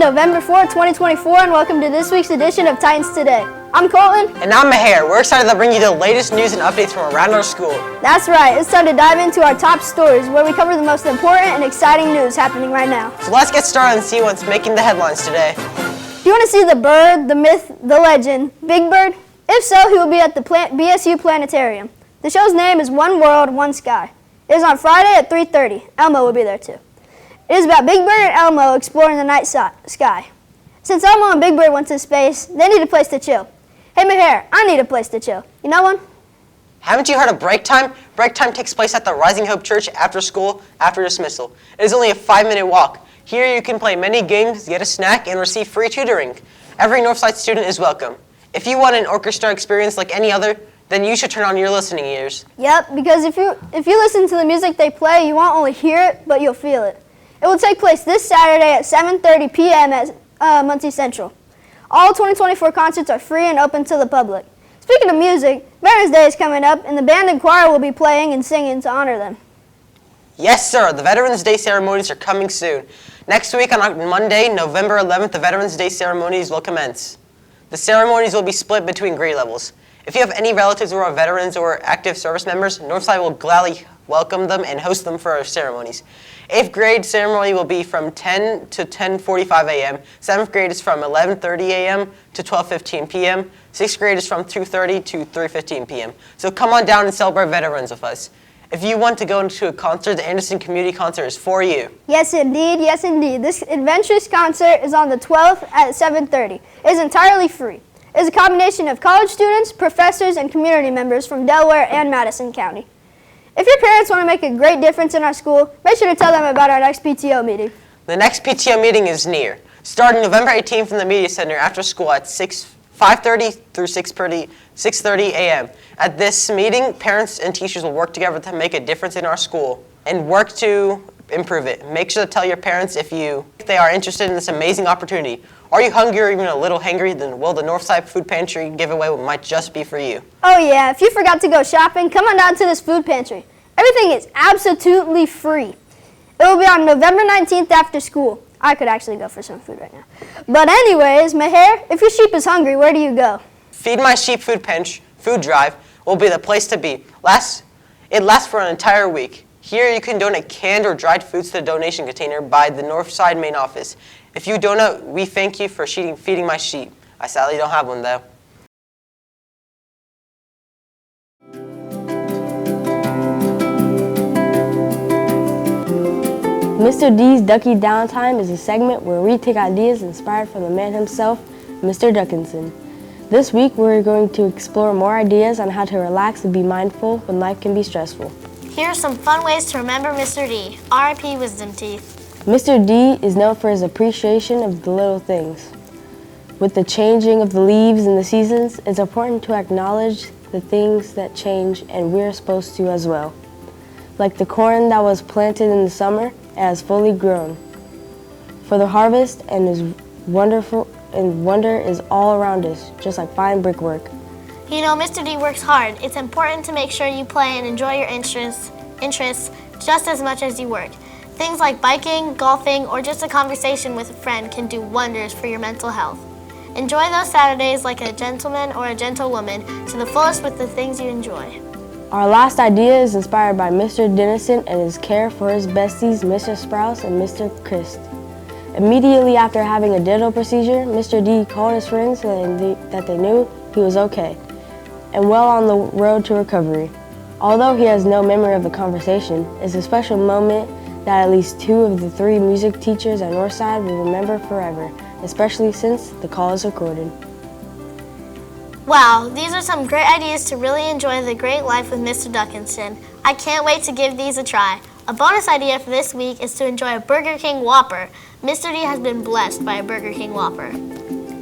November 4th, 2024, and welcome to this week's edition of Titans Today. I'm Colton. And I'm Maher. We're excited to bring you the latest news and updates from around our school. That's right. It's time to dive into our top stories, where we cover the most important and exciting news happening right now. So let's get started and see what's making the headlines today. Do you want to see the bird, the myth, the legend, Big Bird? If so, he will be at the BSU Planetarium. The show's name is One World, One Sky. It is on Friday at 3:30. Elmo will be there too. It is about Big Bird and Elmo exploring the night sky. Since Elmo and Big Bird went to space, they need a place to chill. Hey Maher, I need a place to chill. You know one? Haven't you heard of Breaktime? Breaktime takes place at the Rising Hope Church after school, after dismissal. It is only a 5-minute walk. Here you can play many games, get a snack, and receive free tutoring. Every Northside student is welcome. If you want an orchestra experience like any other, then you should turn on your listening ears. Yep, because if you listen to the music they play, you won't only hear it, but you'll feel it. It will take place this Saturday at 7:30 p.m. at Muncie Central. All 2024 concerts are free and open to the public. Speaking of music, Veterans Day is coming up, and the band and choir will be playing and singing to honor them. Yes, sir. The Veterans Day ceremonies are coming soon. Next week on Monday, November 11th, the Veterans Day ceremonies will commence. The ceremonies will be split between grade levels. If you have any relatives who are veterans or active service members, Northside will gladly welcome them and host them for our ceremonies. 8th grade ceremony will be from 10 to 10:45 a.m. 7th grade is from 11:30 a.m. to 12:15 p.m. 6th grade is from 2:30 to 3:15 p.m. So come on down and celebrate veterans with us. If you want to go into a concert, the Anderson Community Concert is for you. Yes, indeed. Yes, indeed. This adventurous concert is on the 12th at 7:30. It is entirely free. It is a combination of college students, professors, and community members from Delaware and Madison County. If your parents want to make a great difference in our school, make sure to tell them about our next PTO meeting. The next PTO meeting is near. Starting November 18th in the Media Center after school at 5:30 through 6:30 a.m. At this meeting, parents and teachers will work together to make a difference in our school and work to improve it. Make sure to tell your parents if they are interested in this amazing opportunity. Are you hungry or even a little hangry? Then the Northside Food Pantry giveaway might just be for you. Oh yeah, if you forgot to go shopping, come on down to this food pantry. Everything is absolutely free. It will be on November 19th after school. I could actually go for some food right now. But anyways, Maher, if your sheep is hungry, where do you go? Feed My Sheep food drive will be the place to be. It lasts for an entire week. Here you can donate canned or dried foods to the donation container by the Northside main office. If you donate, we thank you for feeding my sheep. I sadly don't have one though. Mr. D's Duckie Downtime is a segment where we take ideas inspired from the man himself, Mr. Duckinson. This week we're going to explore more ideas on how to relax and be mindful when life can be stressful. Here are some fun ways to remember Mr. D. R.I.P. Wisdom Teeth. Mr. D is known for his appreciation of the little things. With the changing of the leaves and the seasons, it's important to acknowledge the things that change, and we're supposed to as well. Like the corn that was planted in the summer, it has fully grown. For the harvest and is wonderful, and wonder is all around us, just like fine brickwork. You know, Mr. D works hard. It's important to make sure you play and enjoy your interests just as much as you work. Things like biking, golfing, or just a conversation with a friend can do wonders for your mental health. Enjoy those Saturdays like a gentleman or a gentlewoman to the fullest with the things you enjoy. Our last idea is inspired by Mr. Dennison and his care for his besties, Mr. Sprouse and Mr. Christ. Immediately after having a dental procedure, Mr. D called his friends that they knew he was okay and well on the road to recovery. Although he has no memory of the conversation, it's a special moment that at least 2 of the 3 music teachers at Northside will remember forever, especially since the call is recorded. Wow, these are some great ideas to really enjoy the great life with Mr. Duckinson. I can't wait to give these a try. A bonus idea for this week is to enjoy a Burger King Whopper. Mr. D has been blessed by a Burger King Whopper.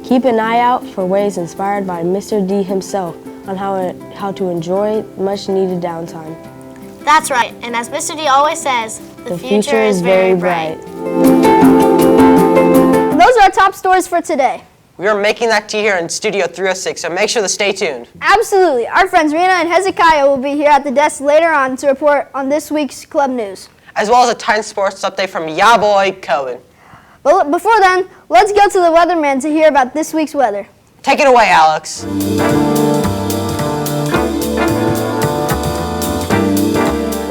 Keep an eye out for ways inspired by Mr. D himself on how to enjoy much-needed downtime. That's right, and as Mr. D always says, the future is very bright. Those are our top stories for today. We are making that tea here in Studio 306, so make sure to stay tuned. Absolutely. Our friends Rena and Hezekiah will be here at the desk later on to report on this week's club news. As well as a Titans sports update from ya boy, Cohen. But before then, let's go to the weatherman to hear about this week's weather. Take it away, Alex. Good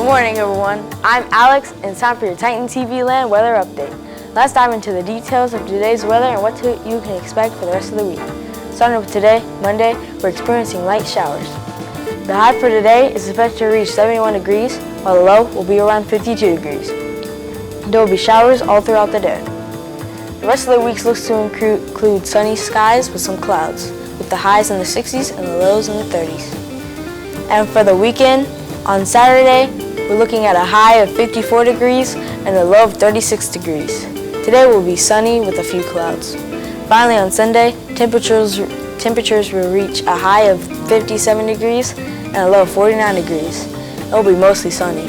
morning, everyone. I'm Alex, and it's time for your Titan TV Land weather update. Let's dive into the details of today's weather and what you can expect for the rest of the week. Starting with today, Monday, we're experiencing light showers. The high for today is expected to reach 71 degrees, while the low will be around 52 degrees. There will be showers all throughout the day. The rest of the week looks to include sunny skies with some clouds, with the highs in the 60s and the lows in the 30s. And for the weekend, on Saturday, we're looking at a high of 54 degrees and a low of 36 degrees. Today will be sunny with a few clouds. Finally, on Sunday, temperatures will reach a high of 57 degrees and a low of 49 degrees. It will be mostly sunny.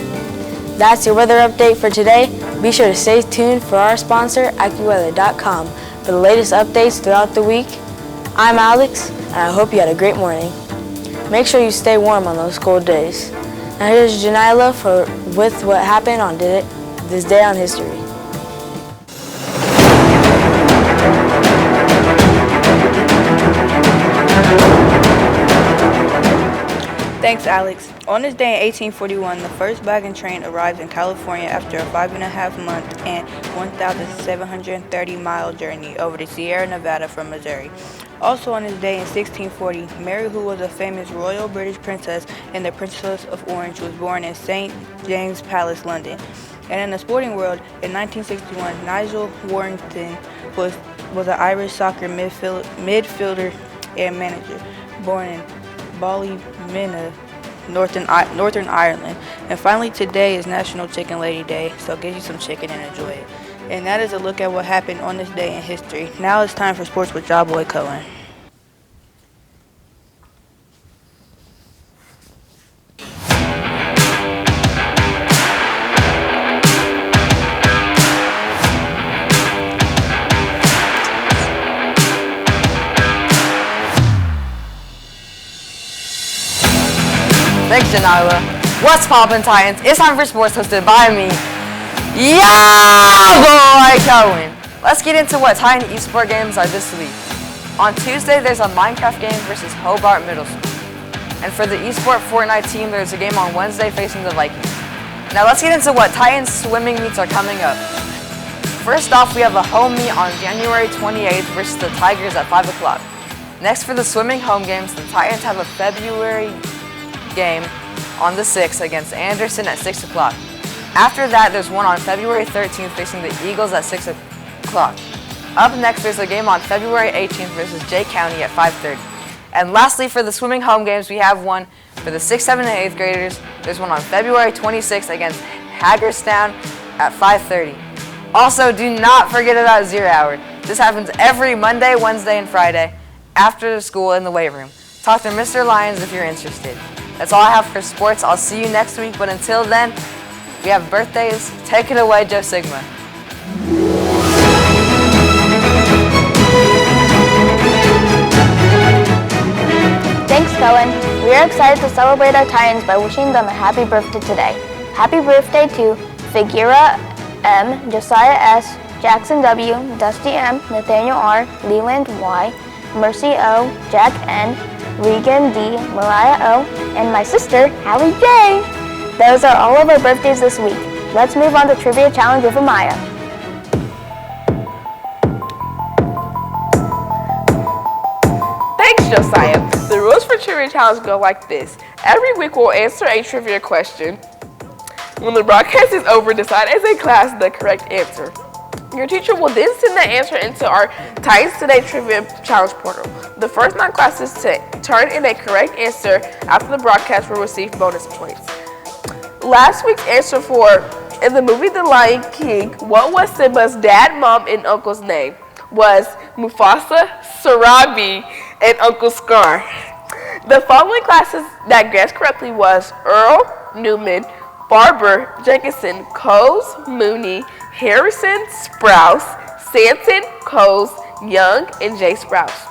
That's your weather update for today. Be sure to stay tuned for our sponsor, AccuWeather.com, for the latest updates throughout the week. I'm Alex, and I hope you had a great morning. Make sure you stay warm on those cold days. Now here's Janila with what happened on this day on history. Thanks, Alex. On this day in 1841, the first wagon train arrived in California after a 5.5-month and 1,730-mile journey over the Sierra Nevada from Missouri. Also on this day in 1640, Mary, who was a famous royal British princess and the Princess of Orange, was born in St. James Palace, London. And in the sporting world, in 1961, Nigel Warrington was an Irish soccer midfielder and manager, born in Ballymena, Northern Ireland. And finally, today is National Chicken Lady Day, so get you some chicken and enjoy it. And that is a look at what happened on this day in history. Now it's time for sports with Jawboy Cohen. Thanks, Janila. What's poppin', Titans? It's time for sports hosted by me, Boy Cohen. Let's get into what Titan eSport games are this week. On Tuesday, there's a Minecraft game versus Hobart Middle School. And for the eSport Fortnite team, there's a game on Wednesday facing the Vikings. Now let's get into what Titans swimming meets are coming up. First off, we have a home meet on January 28th versus the Tigers at 5 o'clock. Next, for the swimming home games, the Titans have a February game on the 6th against Anderson at 6 o'clock. After that, there's one on February 13th facing the Eagles at 6 o'clock. Up next, there's a game on February 18th versus Jay County at 5:30. And lastly, for the swimming home games, we have one for the 6th, 7th, and 8th graders. There's one on February 26th against Hagerstown at 5:30. Also, do not forget about Zero Hour. This happens every Monday, Wednesday, and Friday after the school in the weight room. Talk to Mr. Lyons if you're interested. That's all I have for sports. I'll see you next week, but until then, we have birthdays. Take it away, Joe Sigma. Thanks, Cohen. We are excited to celebrate our Titans by wishing them a happy birthday today. Happy birthday to Figura M, Josiah S, Jackson W, Dusty M, Nathaniel R, Leland Y, Mercy O, Jack N, Regan D, Mariah O, and my sister, Hallie J. Those are all of our birthdays this week. Let's move on to Trivia Challenge with Amaya. Thanks, Josiah. The rules for Trivia Challenge go like this. Every week we'll answer a trivia question. When the broadcast is over, decide as a class the correct answer. Your teacher will then send the answer into our Titans Today Trivia Challenge portal. The first 9 classes to turn in a correct answer after the broadcast will receive bonus points. Last week's answer for, in the movie The Lion King, what was Simba's dad, mom, and uncle's name? Was Mufasa, Sarabi, and Uncle Scar. The following classes that guessed correctly was Earl, Newman, Barber, Jenkinson, Coles, Mooney, Harrison, Sprouse, Sanson, Coles, Young, and Jay Sprouse.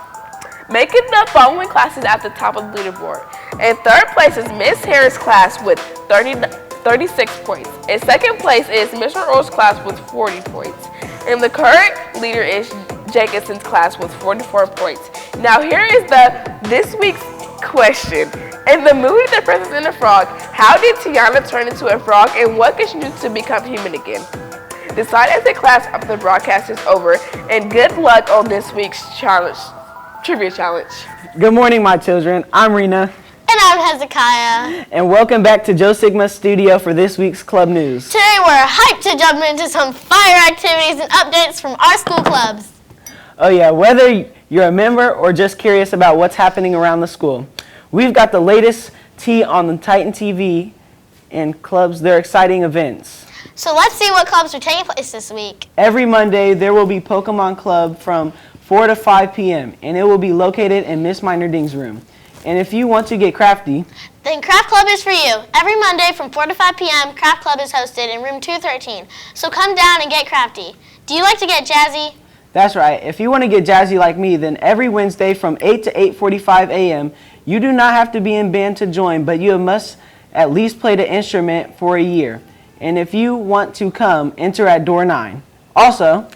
Making the following classes at the top of the leaderboard. In third place is Miss Harris' class with 36 points. In second place is Mr. Earl's class with 40 points. And the current leader is Jacobson's class with 44 points. Now here is this week's question. In the movie The Princess and the Frog, how did Tiana turn into a frog and what could she do to become human again? Decide as a class after the broadcast is over, and good luck on this week's trivia challenge. Good morning, my children. I'm Rena. And I'm Hezekiah. And welcome back to Joe Sigma's studio for this week's club news. Today we're hyped to jump into some fire activities and updates from our school clubs. Oh yeah, whether you're a member or just curious about what's happening around the school, we've got the latest tea on the Titan TV and clubs, their exciting events. So let's see what clubs are taking place this week. Every Monday, there will be Pokemon Club from 4 to 5 p.m. and it will be located in Miss Minerding's room. And if you want to get crafty, then Craft Club is for you. Every Monday from 4 to 5 p.m., Craft Club is hosted in room 213. So come down and get crafty. Do you like to get jazzy? that's right. If you want to get jazzy like me, then every Wednesday from 8 to 8:45 a.m., you do not have to be in band to join, but you must at least play the instrument for a year. And if you want to come, enter at door 9. Also,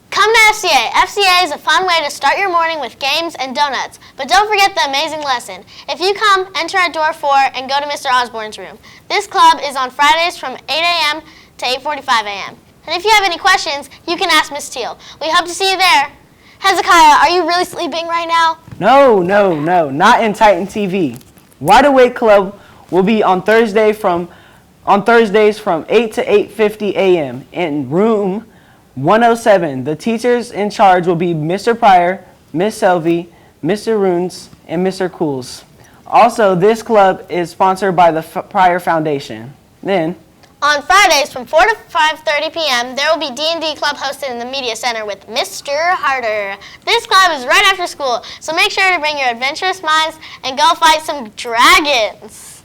come to FCA. FCA is a fun way to start your morning with games and donuts. But don't forget the amazing lesson. If you come, enter at door 4 and go to Mr. Osborne's room. This club is on Fridays from 8 a.m. to 8:45 a.m. And if you have any questions, you can ask Miss Teal. We hope to see you there. Hezekiah, are you really sleeping right now? no, not in Titan TV. Wide Awake Club will be on Thursdays from 8 to 8:50 a.m. in room 107. The teachers in charge will be Mr. Pryor, Miss Selvey, Mr. Runes, and Mr. Cools. Also, this club is sponsored by the Pryor Foundation. Then, on Fridays from 4 to 5:30 p.m., there will be D&D Club hosted in the Media Center with Mr. Harder. This club is right after school, so make sure to bring your adventurous minds and go fight some dragons.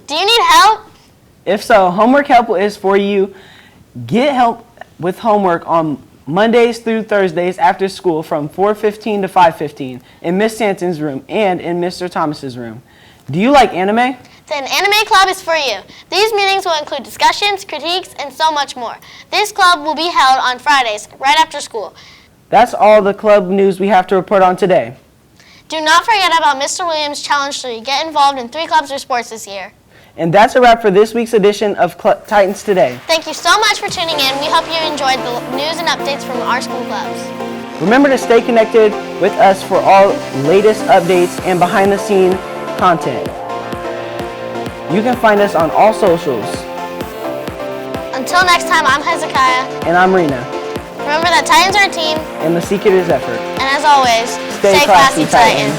Do you need help? if so, homework help is for you. Get help with homework on Mondays through Thursdays after school from 4:15 to 5:15 in Miss Stanton's room and in Mr. Thomas's room. Do you like anime? Then Anime Club is for you. These meetings will include discussions, critiques, and so much more. This club will be held on Fridays, right after school. That's all the club news we have to report on today. Do not forget about Mr. Williams' Challenge 3. Get involved in 3 clubs or sports this year. And that's a wrap for this week's edition of Titans Today. Thank you so much for tuning in. We hope you enjoyed the news and updates from our school clubs. Remember to stay connected with us for all latest updates and behind-the-scene content. You can find us on all socials. Until next time, I'm Hezekiah. And I'm Rena. Remember that Titans are a team. And the secret is effort. And as always, Stay classy, Titans.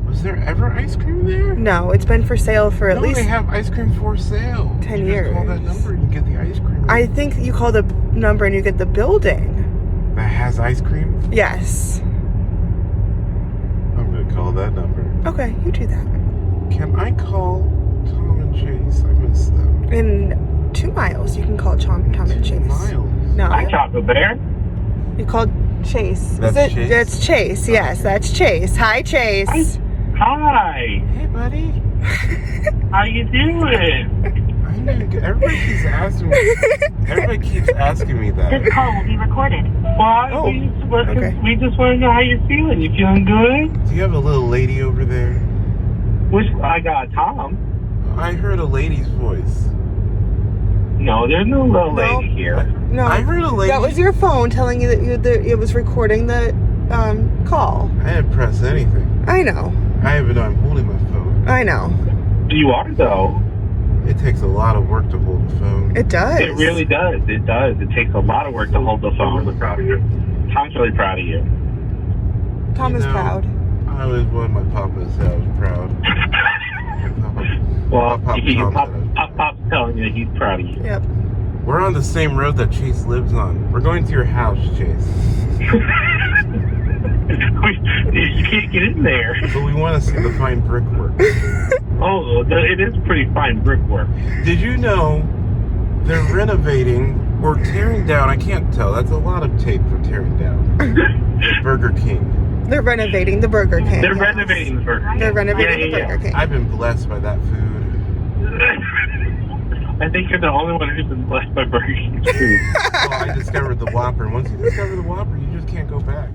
Was there ever ice cream there? No, it's been for sale for at least they have ice cream for sale. 10 You years. call that number and you get the ice cream. I think you call the number and you get the building. That has ice cream? Yes. I'm gonna call that number. Okay, you do that. Can I call Tom and Chase? I miss them. In 2 miles, you can call Tom and Chase. 2 miles? No, Hi, Chocolate Bear. you called Chase. That's Chase? That's Chase. Yes, that's Chase. Hi, Chase. Hi. Hey, buddy. How you doing? I'm doing good. Everybody keeps asking me that. This call will be recorded. Why? Oh, okay. We just want to know how you're feeling. You feeling good? Do you have a little lady over there? I got Tom. I heard a lady's voice. No, there's no little No. lady here. No, I heard a lady. that was your phone telling you that it was recording the call. I didn't press anything. I know. I even know I'm holding my phone. I know. You are, though. It takes a lot of work to hold the phone. It does. It really does. It does. It takes a lot of work to hold the phone. I'm really proud of you. Tom's really proud of you. Tom is proud. I always wanted my papa to say I was proud. Well, Pop Pop's telling you he's proud of you. Yep. We're on the same road that Chase lives on. We're going to your house, Chase. You can't get in there. But we want to see the fine brickwork. Oh, it is pretty fine brickwork. Did you know they're renovating or tearing down? I can't tell. That's a lot of tape for tearing down. The Burger King. They're renovating the Burger King. They're yes. renovating the Burger King. They're renovating the Yeah. Burger King. I've been blessed by that food. I think you're the only one who's been blessed by Burger King's food. Well, I discovered the Whopper, and once you discover the Whopper, you just can't go back.